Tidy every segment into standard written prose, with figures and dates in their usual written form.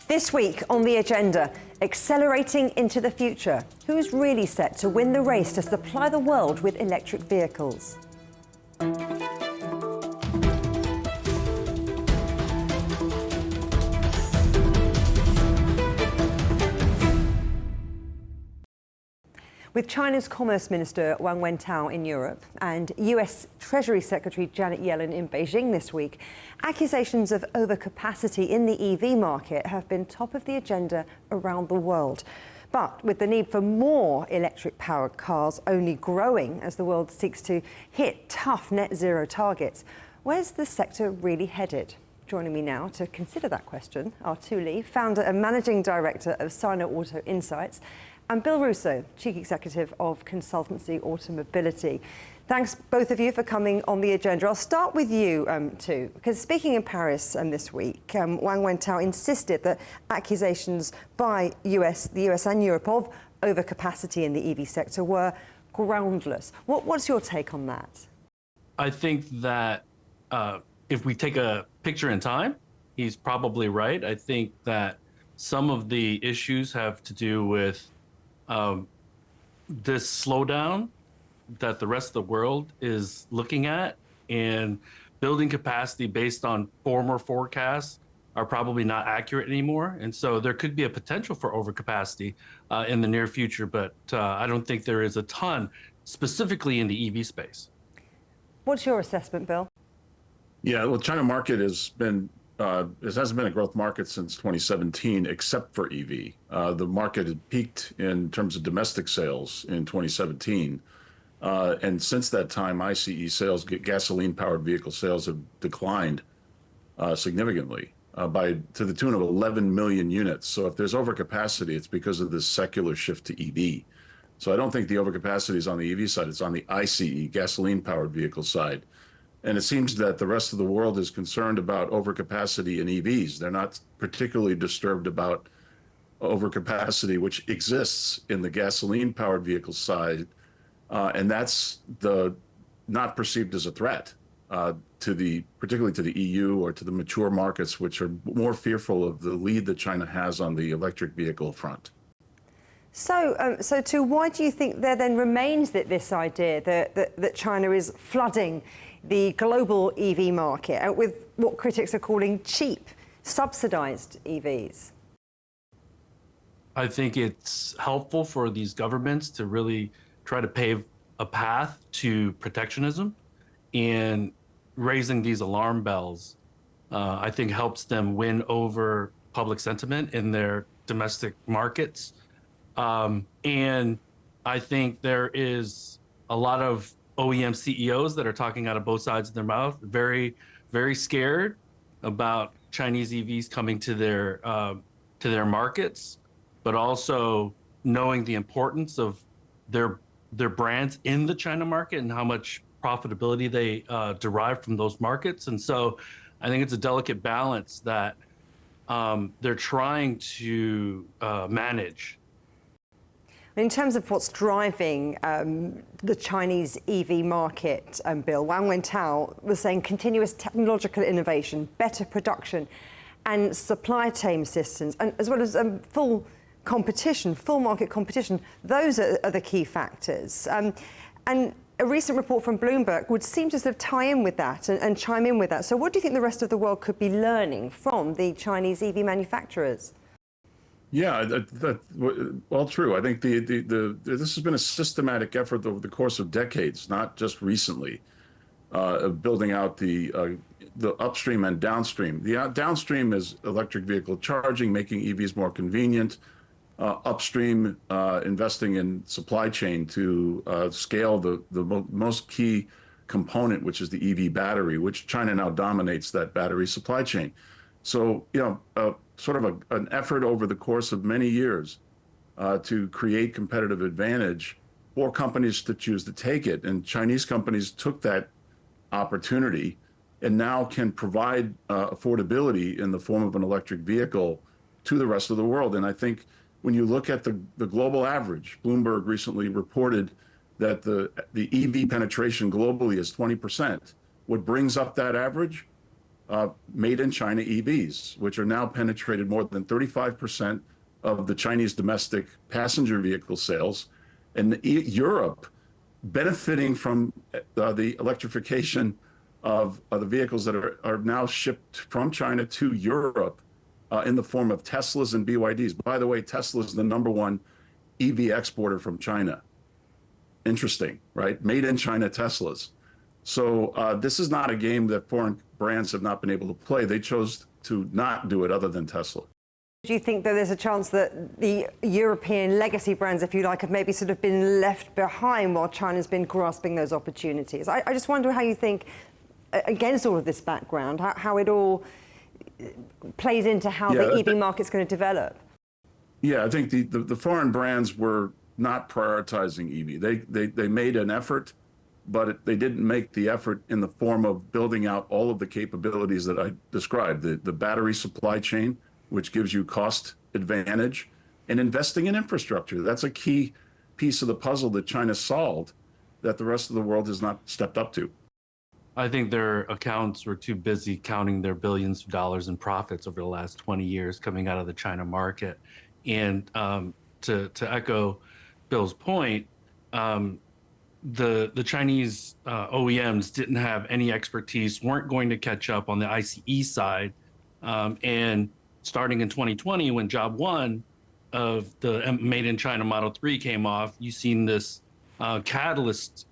This week on the agenda, accelerating into the future. Who's really set to win the race to supply the world with electric vehicles? With China's Commerce Minister Wang Wentao in Europe and US Treasury Secretary Janet Yellen in Beijing this week, accusations of overcapacity in the EV market have been top of the agenda around the world. But with the need for more electric-powered cars only growing as the world seeks to hit tough net zero targets, where's the sector really headed? Joining me now to consider that question are Tu Li, founder and managing director of Sino Auto Insights, and Bill Russo, Chief Executive of consultancy Automobility. Thanks, both of you, for coming on the agenda. I'll start with you, too, because speaking in Paris this week, Wang Wentao insisted that accusations by the US and Europe of overcapacity in the EV sector were groundless. What's your take on that? I think that if we take a picture in time, he's probably right. I think that some of the issues have to do with this slowdown that the rest of the world is looking at, and building capacity based on former forecasts are probably not accurate anymore. And so there could be a potential for overcapacity in the near future, but I don't think there is a ton specifically in the EV space. What's your assessment, Bill? Yeah, well, China market has been it hasn't been a growth market since 2017, except for EV. The market had peaked in terms of domestic sales in 2017. And since that time, ICE sales, gasoline-powered vehicle sales, have declined significantly to the tune of 11 million units. So if there's overcapacity, it's because of this secular shift to EV. So I don't think the overcapacity is on the EV side. It's on the ICE, gasoline-powered vehicle side. And it seems that the rest of the world is concerned about overcapacity in EVs. They're not particularly disturbed about overcapacity, which exists in the gasoline-powered vehicle side. And that's not perceived as a threat particularly to the EU or to the mature markets, which are more fearful of the lead that China has on the electric vehicle front. So, why do you think there then remains this idea that China is flooding the global EV market with what critics are calling cheap, subsidized EVs? I think it's helpful for these governments to really try to pave a path to protectionism, and raising these alarm bells, I think, helps them win over public sentiment in their domestic markets. And I think there is a lot of OEM CEOs that are talking out of both sides of their mouth, very, very scared about Chinese EVs coming to their markets, but also knowing the importance of their brands in the China market and how much profitability they derive from those markets. And so I think it's a delicate balance that they're trying to manage. In terms of what's driving the Chinese EV market, Bill, Wang Wentao was saying continuous technological innovation, better production and supply chain systems, and as well as full market competition, those are the key factors. And a recent report from Bloomberg would seem to sort of tie in with that and chime in with that. So what do you think the rest of the world could be learning from the Chinese EV manufacturers? Yeah, well, true. I think this has been a systematic effort over the course of decades, not just recently, of building out the upstream and downstream. The downstream is electric vehicle charging, making EVs more convenient. Upstream, investing in supply chain to scale the most key component, which is the EV battery, which China now dominates that battery supply chain. So, sort of an effort over the course of many years to create competitive advantage for companies to choose to take it. And Chinese companies took that opportunity and now can provide affordability in the form of an electric vehicle to the rest of the world. And I think when you look at the global average, Bloomberg recently reported that the EV penetration globally is 20%. What brings up that average made in China EVs, which are now penetrated more than 35% of the Chinese domestic passenger vehicle sales. And Europe, benefiting from the electrification of the vehicles that are now shipped from China to Europe in the form of Teslas and BYDs. By the way, Tesla is the #1 EV exporter from China. Interesting, right? Made in China Teslas. So this is not a game that foreign brands have not been able to play. They chose to not do it other than Tesla. Do you think that there's a chance that the European legacy brands, if you like, have maybe sort of been left behind while China's been grasping those opportunities? I just wonder how you think, against all of this background, how it all plays into how the EV market's going to develop. Yeah, I think the foreign brands were not prioritizing EV. They made an effort, but they didn't make the effort in the form of building out all of the capabilities that I described, the battery supply chain, which gives you cost advantage, and investing in infrastructure. That's a key piece of the puzzle that China solved that the rest of the world has not stepped up to. I think their accounts were too busy counting their billions of dollars in profits over the last 20 years coming out of the China market. And to echo Bill's point, the Chinese OEMs didn't have any expertise, weren't going to catch up on the ICE side. And starting in 2020, when job one of the Made in China Model 3 came off, you've seen this catalyst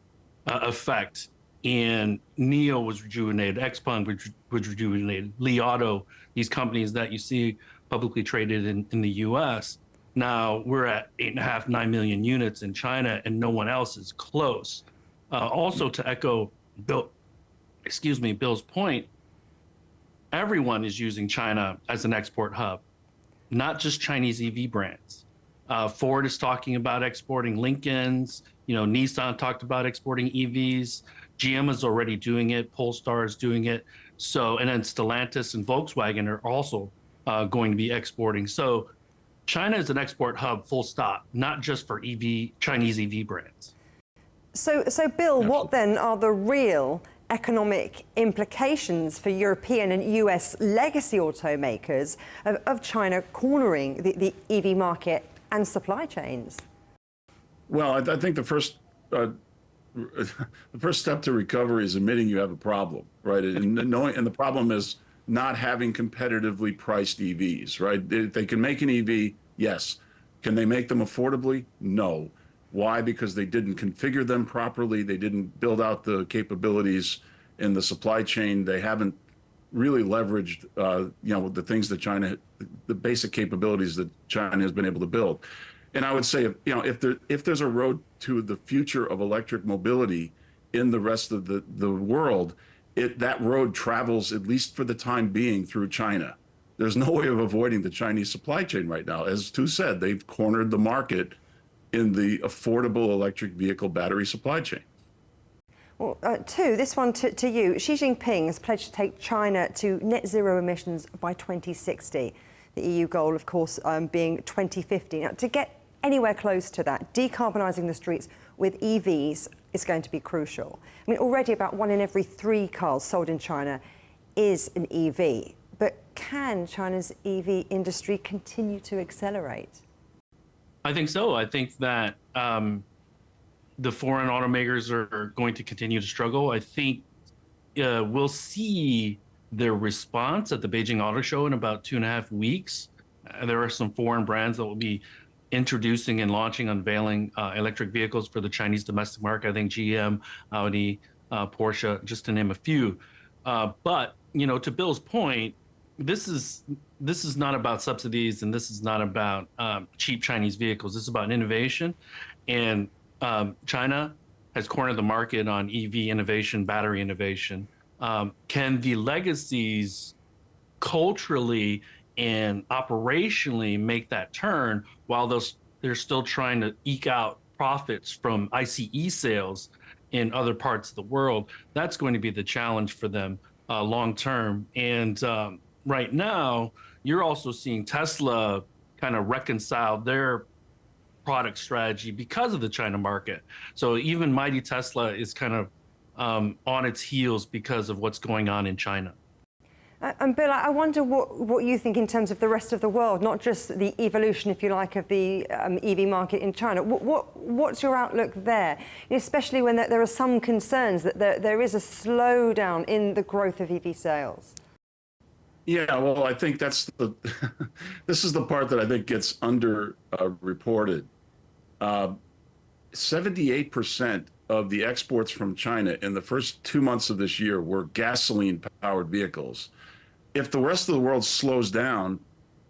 effect. And NIO was rejuvenated, XPeng was rejuvenated, Li Auto, these companies that you see publicly traded in the US. Now we're at 8.5, 9 million units in China, and no one else is close. Also, to echo Bill's point, everyone is using China as an export hub, not just Chinese EV brands. Ford is talking about exporting Lincolns. Nissan talked about exporting EVs. GM is already doing it. Polestar is doing it. So, and then Stellantis and Volkswagen are also going to be exporting. So China is an export hub, full stop, not just for Chinese EV brands. So Bill, what then are the real economic implications for European and US legacy automakers of China cornering the EV market and supply chains? Well, I think the first step to recovery is admitting you have a problem, right? And the problem is not having competitively priced EVs, right? They can make an EV, yes. Can they make them affordably? No. Why? Because they didn't configure them properly. They didn't build out the capabilities in the supply chain. They haven't really leveraged, the things that China, the basic capabilities that China has been able to build. And I would say, if there's a road to the future of electric mobility in the rest of the world, that road travels, at least for the time being, through China. There's no way of avoiding the Chinese supply chain right now. As Tu said, they've cornered the market in the affordable electric vehicle battery supply chain. Well, Tu, this one to you. Xi Jinping has pledged to take China to net zero emissions by 2060. The EU goal, of course, being 2050. Now, to get anywhere close to that, decarbonising the streets with EVs is going to be crucial. I mean, already about 1 in every 3 cars sold in China is an EV. But can China's EV industry continue to accelerate? I think so. I think that the foreign automakers are going to continue to struggle. I think we'll see their response at the Beijing Auto Show in about 2.5 weeks. There are some foreign brands that will be introducing and unveiling electric vehicles for the Chinese domestic market. I think GM, Audi, Porsche, just to name a few. But to Bill's point, this is not about subsidies, and this is not about cheap Chinese vehicles. This is about innovation, and China has cornered the market on EV innovation, battery innovation. Can the legacies culturally and operationally make that turn while they're still trying to eke out profits from ICE sales in other parts of the world? That's going to be the challenge for them long term. And right now, you're also seeing Tesla kind of reconcile their product strategy because of the China market. So even mighty Tesla is kind of on its heels because of what's going on in China. And Bill, I wonder what you think in terms of the rest of the world, not just the evolution, if you like, of the EV market in China. What's your outlook there, especially when there are some concerns that there is a slowdown in the growth of EV sales? Yeah, well, I think that's this is the part that I think gets reported. 78% of the exports from China in the first 2 months of this year were gasoline-powered vehicles. If the rest of the world slows down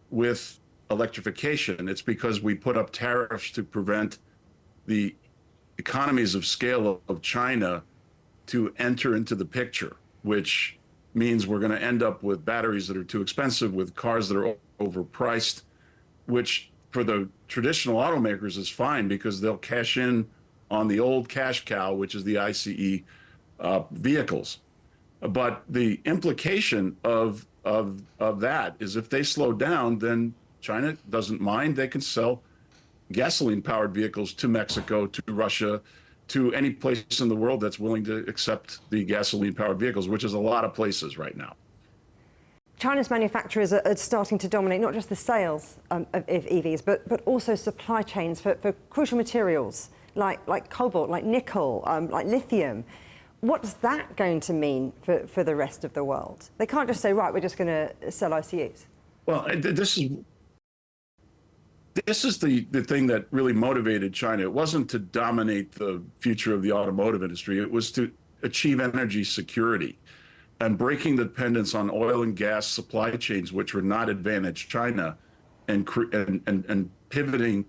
with electrification, it's because we put up tariffs to prevent the economies of scale of China to enter into the picture, which means we're going to end up with batteries that are too expensive, with cars that are overpriced, which for the traditional automakers is fine because they'll cash in on the old cash cow, which is the ICE vehicles. But the implication of that is if they slow down, then China doesn't mind. They can sell gasoline-powered vehicles to Mexico, to Russia, to any place in the world that's willing to accept the gasoline-powered vehicles, which is a lot of places right now. China's manufacturers are starting to dominate not just the sales of EVs, but also supply chains for crucial materials like cobalt, like nickel, like lithium. What's that going to mean for the rest of the world? They can't just say, right, we're just going to sell ICUs. Well, this is the thing that really motivated China. It wasn't to dominate the future of the automotive industry. It was to achieve energy security and breaking the dependence on oil and gas supply chains, which were not advantage China, and pivoting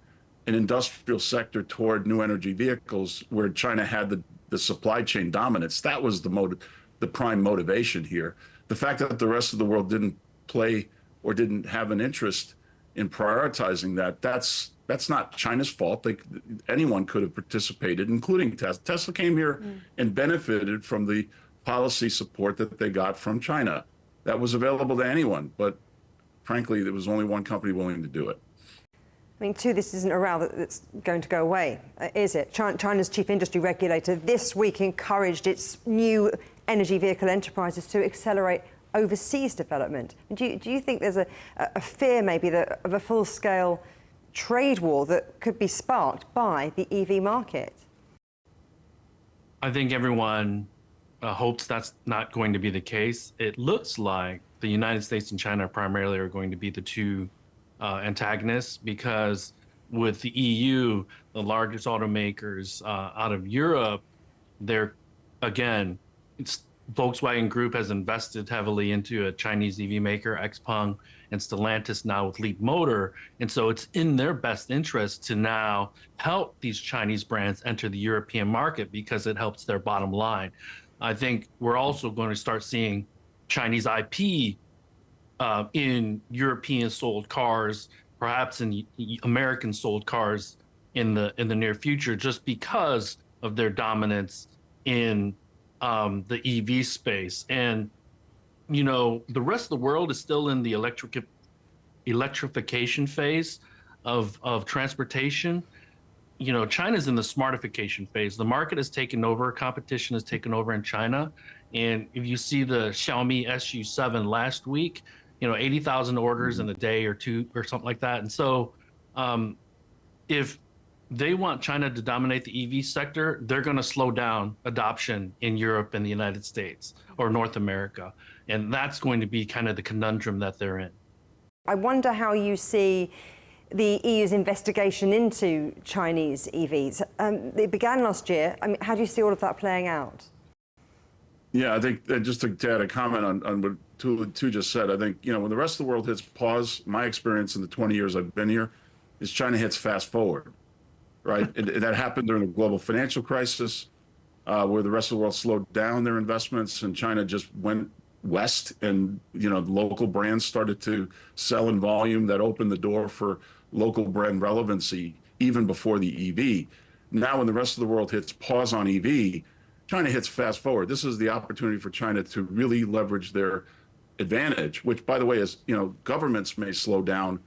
an industrial sector toward new energy vehicles where China had the supply chain dominance. That was the prime motivation here. The fact that the rest of the world didn't play or didn't have an interest in prioritizing that's not China's fault. Anyone could have participated, including Tesla. Tesla came here and benefited from the policy support that they got from China. That was available to anyone, but frankly, there was only one company willing to do it. I mean, too, this isn't a row that's going to go away, is it? China's chief industry regulator this week encouraged its new energy vehicle enterprises to accelerate overseas development. Do you think there's a fear maybe of a full-scale trade war that could be sparked by the EV market? I think everyone hopes that's not going to be the case. It looks like the United States and China primarily are going to be the two antagonists, because with the EU, the largest automakers out of Europe, Volkswagen Group has invested heavily into a Chinese EV maker, XPeng, and Stellantis now with Leap Motor. And so it's in their best interest to now help these Chinese brands enter the European market because it helps their bottom line. I think we're also going to start seeing Chinese IP in European sold cars, perhaps in American sold cars in the near future, just because of their dominance in the EV space. And the rest of the world is still in the electrification phase of transportation. China's in the smartification phase. The market has taken over, competition has taken over in China. And if you see the Xiaomi SU7 last week, 80,000 orders in a day or two or something like that. And so if they want China to dominate the EV sector, they're going to slow down adoption in Europe and the United States or North America. And that's going to be kind of the conundrum that they're in. I wonder how you see the EU's investigation into Chinese EVs. It began last year. I mean, how do you see all of that playing out? Yeah, I think just to add a comment on what Tu just said, I think, when the rest of the world hits pause, my experience in the 20 years I've been here is China hits fast forward, right? That happened during the global financial crisis, where the rest of the world slowed down their investments and China just went west, and local brands started to sell in volume. That opened the door for local brand relevancy even before the EV. Now when the rest of the world hits pause on EV, China hits fast forward. This is the opportunity for China to really leverage their advantage, which, by the way, is, governments may slow down,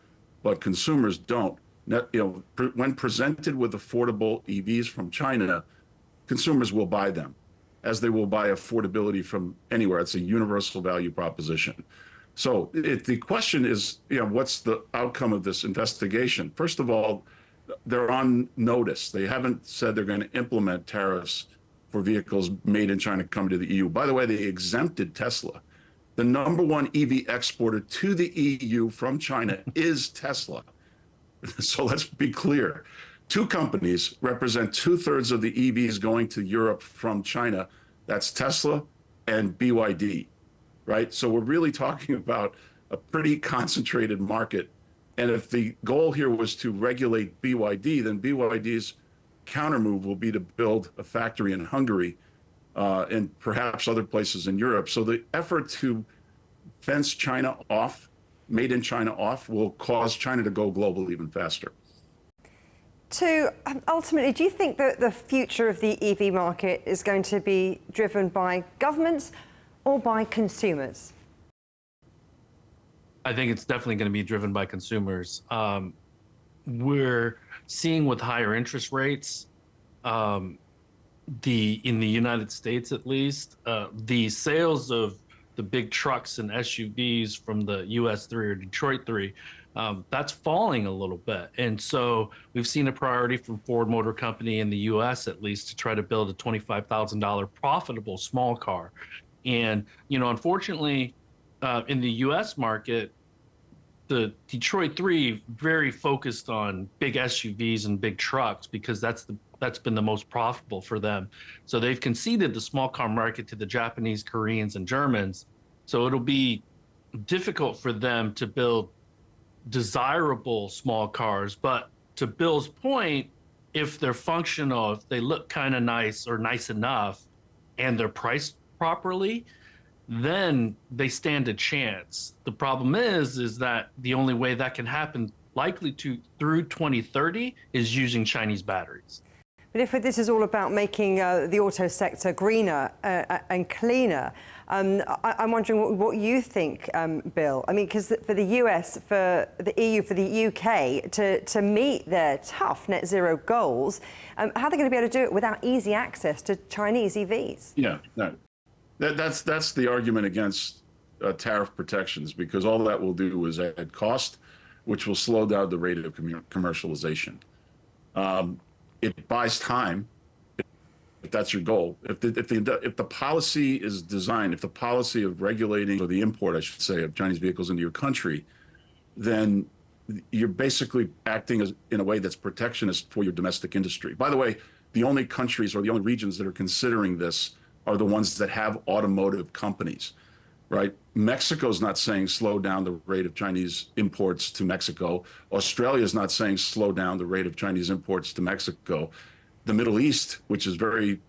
but consumers don't. When presented with affordable EVs from China, consumers will buy them. as they will buy affordability from anywhere. It's a universal value proposition. So the question is, what's the outcome of this investigation? First of all, they're on notice. They haven't said they're going to implement tariffs for vehicles made in China coming to the EU. By the way, they exempted Tesla. The #1 EV exporter to the EU from China is Tesla. So let's be clear. 2 companies represent 2/3 of the EVs going to Europe from China. That's Tesla and BYD, right? So we're really talking about a pretty concentrated market. And if the goal here was to regulate BYD, then BYD's countermove will be to build a factory in Hungary and perhaps other places in Europe. So the effort to fence China off, made in China off, will cause China to go global even faster. Ultimately, do you think that the future of the EV market is going to be driven by governments or by consumers? I think it's definitely going to be driven by consumers. We're seeing with higher interest rates, in the United States at least, the sales of the big trucks and SUVs from the US 3 or Detroit 3, that's falling a little bit. And so we've seen a priority from Ford Motor Company in the US at least to try to build a $25,000 profitable small car. And, unfortunately, in the US market, the Detroit 3 very focused on big SUVs and big trucks because that's been the most profitable for them. So they've conceded the small car market to the Japanese, Koreans, and Germans. So it'll be difficult for them to build desirable small cars. But to Bill's point, if they're functional, if they look kind of nice or nice enough, and they're priced properly, then they stand a chance. The problem is that the only way that can happen likely through 2030 is using Chinese batteries. But if this is all about making the auto sector greener and cleaner, I'm wondering what you think, Bill. I mean, because for the US, for the EU, for the UK, to meet their tough net zero goals, how are they going to be able to do it without easy access to Chinese EVs? Yeah, no. That's the argument against tariff protections, because all that will do is add cost, which will slow down the rate of commercialization. It buys time, if that's your goal. If the policy is designed, if the policy of regulating, or the import, I should say, of Chinese vehicles into your country, then you're basically acting in a way that's protectionist for your domestic industry. By the way, the only countries or the only regions that are considering this are the ones that have automotive companies, right? Mexico's not saying slow down the rate of Chinese imports to Mexico. Australia's not saying slow down the rate of Chinese imports to Mexico. The Middle East, which is very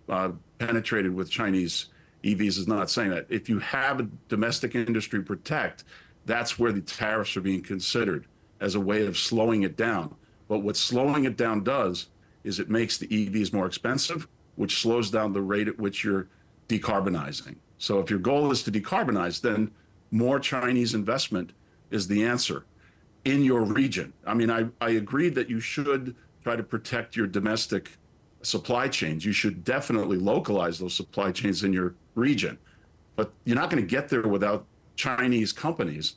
penetrated with Chinese EVs, is not saying that. If you have a domestic industry protect, that's where the tariffs are being considered as a way of slowing it down. But what slowing it down does is it makes the EVs more expensive, which slows down the rate at which you're decarbonizing. So if your goal is to decarbonize, then more Chinese investment is the answer in your region. I mean, I agree that you should try to protect your domestic supply chains. You should definitely localize those supply chains in your region. But you're not going to get there without Chinese companies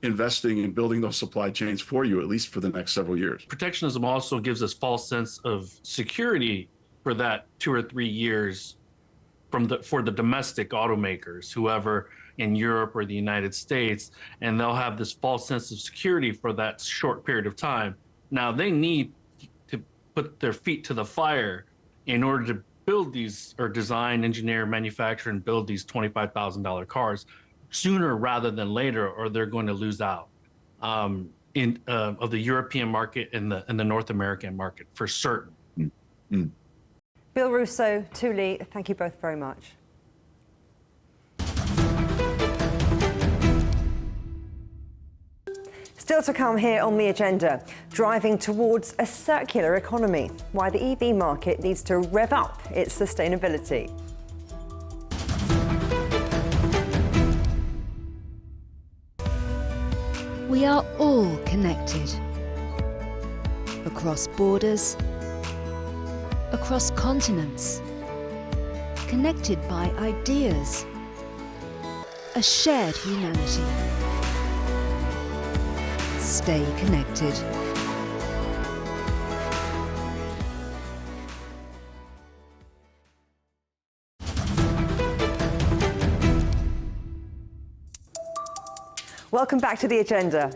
investing in building those supply chains for you, at least for the next several years. Protectionism also gives us false sense of security for that 2 or 3 years for the domestic automakers, whoever in Europe or the United States, and they'll have this false sense of security for that short period of time. Now they need to put their feet to the fire in order to build these, or design, engineer, manufacture, and build these $25,000 cars sooner rather than later, or they're going to lose out of the European market and the North American market for certain. Mm. Bill, Russo, Tu Le, thank you both very much. Still to come here on the agenda, driving towards a circular economy, why the EV market needs to rev up its sustainability. We are all connected. Across borders, across continents, connected by ideas, a shared humanity. Stay connected. Welcome back to The Agenda.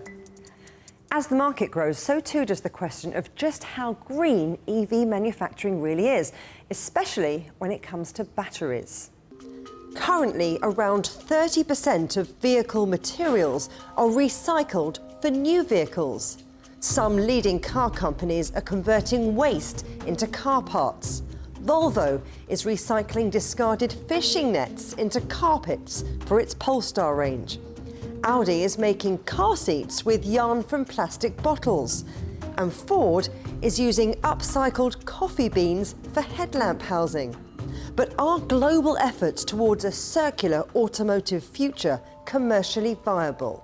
As the market grows, so too does the question of just how green EV manufacturing really is, especially when it comes to batteries. Currently, around 30% of vehicle materials are recycled for new vehicles. Some leading car companies are converting waste into car parts. Volvo is recycling discarded fishing nets into carpets for its Polestar range. Audi is making car seats with yarn from plastic bottles. And Ford is using upcycled coffee beans for headlamp housing. But are global efforts towards a circular automotive future commercially viable?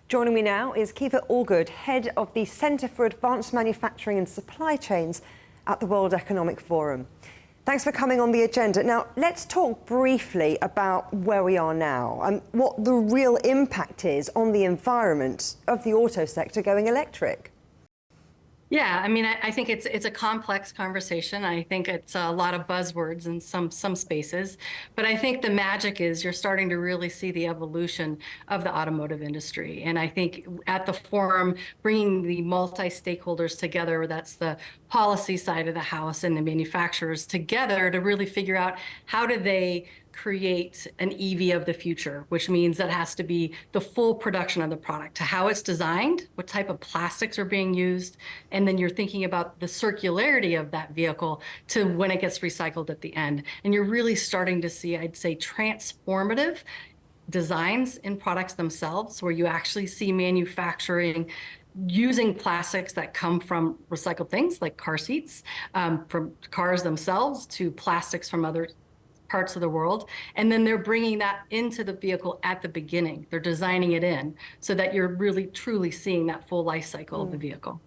Joining me now is Kiva Allgood, head of the Centre for Advanced Manufacturing and Supply Chains at the World Economic Forum. Thanks for coming on The Agenda. Now, let's talk briefly about where we are now and what the real impact is on the environment of the auto sector going electric. Yeah, I mean, I think it's a complex conversation. I think it's a lot of buzzwords in some spaces, but I think the magic is you're starting to really see the evolution of the automotive industry. And I think at the forum, bringing the multi-stakeholders together, that's the policy side of the house and the manufacturers together to really figure out how do they create an EV of the future, which means that has to be the full production of the product, to how it's designed, what type of plastics are being used, and then you're thinking about the circularity of that vehicle to when it gets recycled at the end. And you're really starting to see, I'd say, transformative designs in products themselves, where you actually see manufacturing using plastics that come from recycled things like car seats, from cars themselves to plastics from other parts of the world. And then they're bringing that into the vehicle at the beginning. They're designing it in so that you're really truly seeing that full life cycle of the vehicle.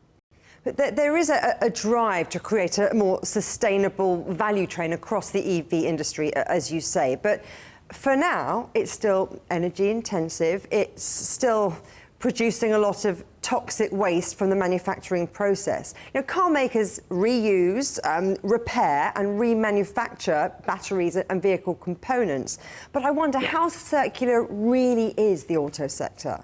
But there is a drive to create a more sustainable value chain across the EV industry, as you say. But for now, it's still energy intensive. It's still producing a lot of toxic waste from the manufacturing process. You know, car makers reuse, repair and remanufacture batteries and vehicle components. But I wonder how circular really is the auto sector?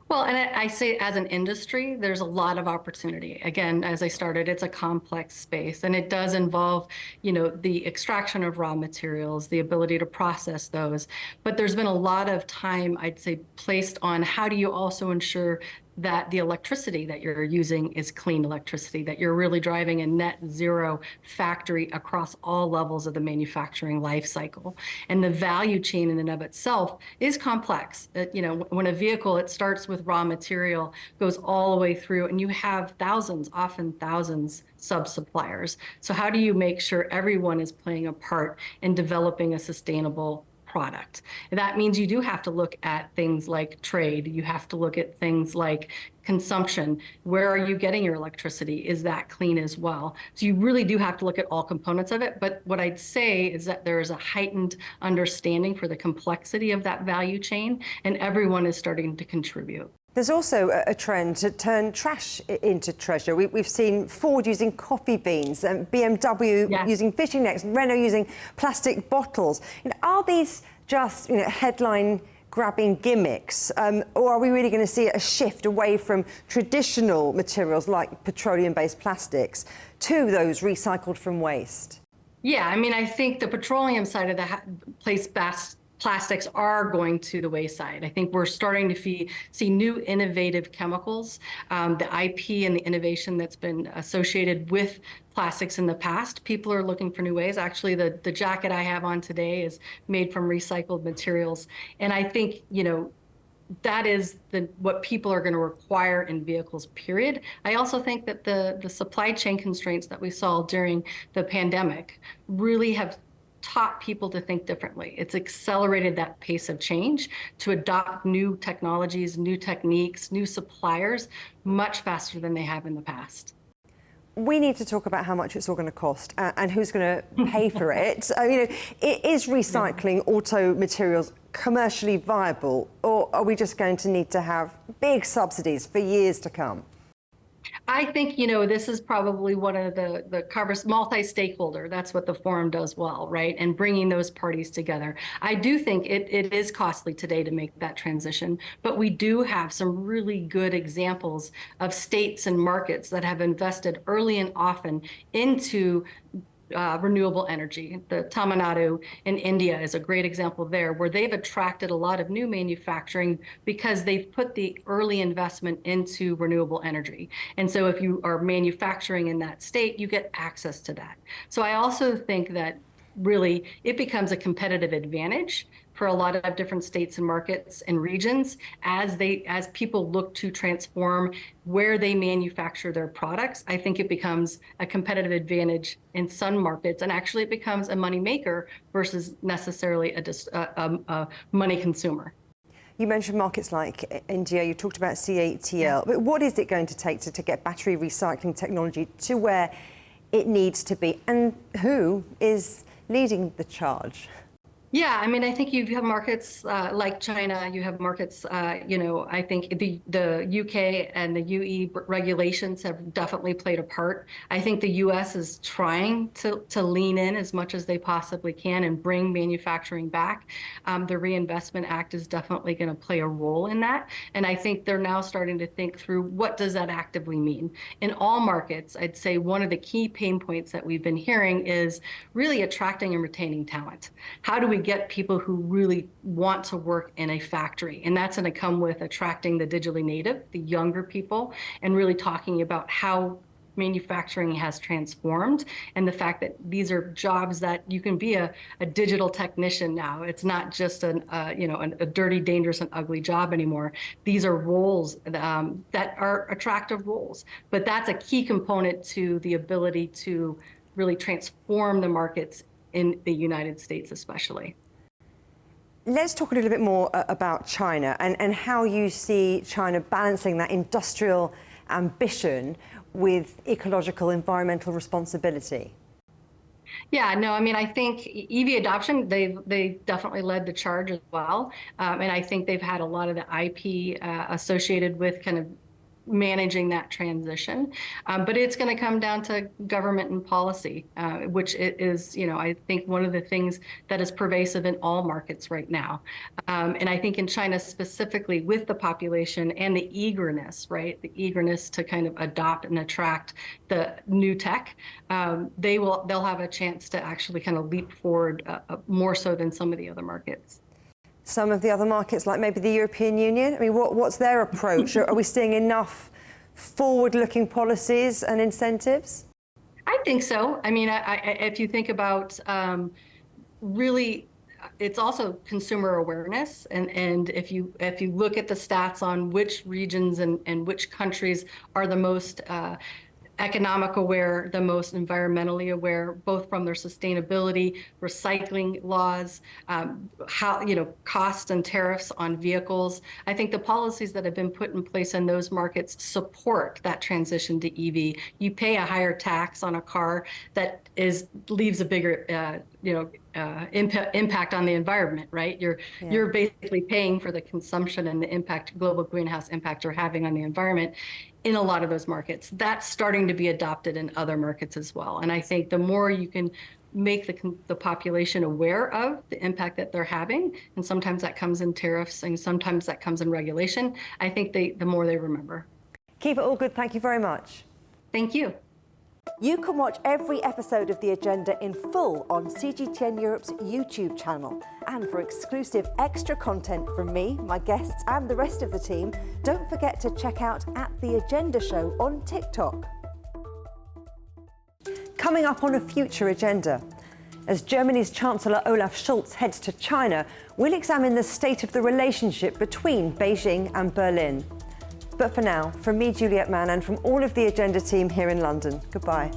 Well, and I say as an industry, there's a lot of opportunity. Again, as I started, it's a complex space, and it does involve, you know, the extraction of raw materials, the ability to process those. But there's been a lot of time, I'd say, placed on how do you also ensure that the electricity that you're using is clean electricity, that you're really driving a net zero factory across all levels of the manufacturing life cycle. And the value chain in and of itself is complex. You know, when a vehicle, it starts with raw material, goes all the way through, and you have thousands, often thousands, sub-suppliers. So how do you make sure everyone is playing a part in developing a sustainable product? And that means you do have to look at things like trade. You have to look at things like consumption. Where are you getting your electricity? Is that clean as well? So you really do have to look at all components of it. But what I'd say is that there is a heightened understanding for the complexity of that value chain, and everyone is starting to contribute. There's also a trend to turn trash into treasure. We've seen Ford using coffee beans, and BMW using fishing nets, Renault using plastic bottles. You know, are these just headline-grabbing gimmicks, or are we really going to see a shift away from traditional materials like petroleum-based plastics to those recycled from waste? Yeah, I mean, I think the petroleum side of the plastics are going to the wayside. I think we're starting to see new innovative chemicals. The IP and the innovation that's been associated with plastics in the past, people are looking for new ways. Actually, the jacket I have on today is made from recycled materials. And I think, you know, that is what people are going to require in vehicles, period. I also think that the supply chain constraints that we saw during the pandemic really have taught people to think differently. It's accelerated that pace of change to adopt new technologies, new techniques, new suppliers much faster than they have in the past. we need to talk about how much it's all going to cost and who's going to pay for it. Is recycling auto materials commercially viable, or are we just going to need to have big subsidies for years to come? I think, this is probably one of the covers multi-stakeholder. That's what the forum does well, right? And bringing those parties together. I do think it is costly today to make that transition, but we do have some really good examples of states and markets that have invested early and often into renewable energy. The Tamil Nadu in India is a great example there, where they've attracted a lot of new manufacturing because they've put the early investment into renewable energy. And so if you are manufacturing in that state, you get access to that. So I also think that really it becomes a competitive advantage for a lot of different states and markets and regions as people look to transform where they manufacture their products. I think it becomes a competitive advantage in some markets, and actually it becomes a money maker versus necessarily a money consumer. You mentioned markets like India, you talked about CATL, but what is it going to take to get battery recycling technology to where it needs to be, and who is leading the charge? Yeah, I think you have markets like China, you have markets, I think the UK and the UE regulations have definitely played a part. I think the US is trying to lean in as much as they possibly can and bring manufacturing back. The Reinvestment Act is definitely going to play a role in that. And I think they're now starting to think through, what does that actively mean? In all markets, I'd say one of the key pain points that we've been hearing is really attracting and retaining talent. How do we get people who really want to work in a factory? And that's going to come with attracting the digitally native, the younger people, and really talking about how manufacturing has transformed, and the fact that these are jobs that you can be a digital technician now. It's not just a dirty, dangerous, and ugly job anymore. These are roles that are attractive roles. But that's a key component to the ability to really transform the markets in the United States especially. Let's talk a little bit more about China and how you see China balancing that industrial ambition with ecological, environmental responsibility. Yeah, no, I think EV adoption, they definitely led the charge as well. And I think they've had a lot of the IP associated with kind of managing that transition. But it's going to come down to government and policy, which is, I think one of the things that is pervasive in all markets right now. And I think in China specifically, with the population and the eagerness, right, the eagerness to kind of adopt and attract the new tech, they'll have a chance to actually kind of leap forward more so than some of the other markets. Some of the other markets, like maybe the European Union? What's their approach? Are we seeing enough forward-looking policies and incentives? I think so. If you think about really, it's also consumer awareness. And if you look at the stats on which regions and which countries are the most economic aware, the most environmentally aware, both from their sustainability, recycling laws, cost and tariffs on vehicles. I think the policies that have been put in place in those markets support that transition to EV. You pay a higher tax on a car that leaves a bigger impact on the environment, right? You're basically paying for the consumption and the impact, global greenhouse impact you're having on the environment in a lot of those markets. That's starting to be adopted in other markets as well. And I think the more you can make the population aware of the impact that they're having, and sometimes that comes in tariffs and sometimes that comes in regulation, I think the more they remember. Kiva Allgood, thank you very much. Thank you. You can watch every episode of The Agenda in full on CGTN Europe's YouTube channel. And for exclusive extra content from me, my guests and the rest of the team, don't forget to check out The Agenda Show on TikTok. Coming up on a future agenda, as Germany's Chancellor Olaf Scholz heads to China, we'll examine the state of the relationship between Beijing and Berlin. But for now, from me, Juliet Mann, and from all of the Agenda team here in London, goodbye.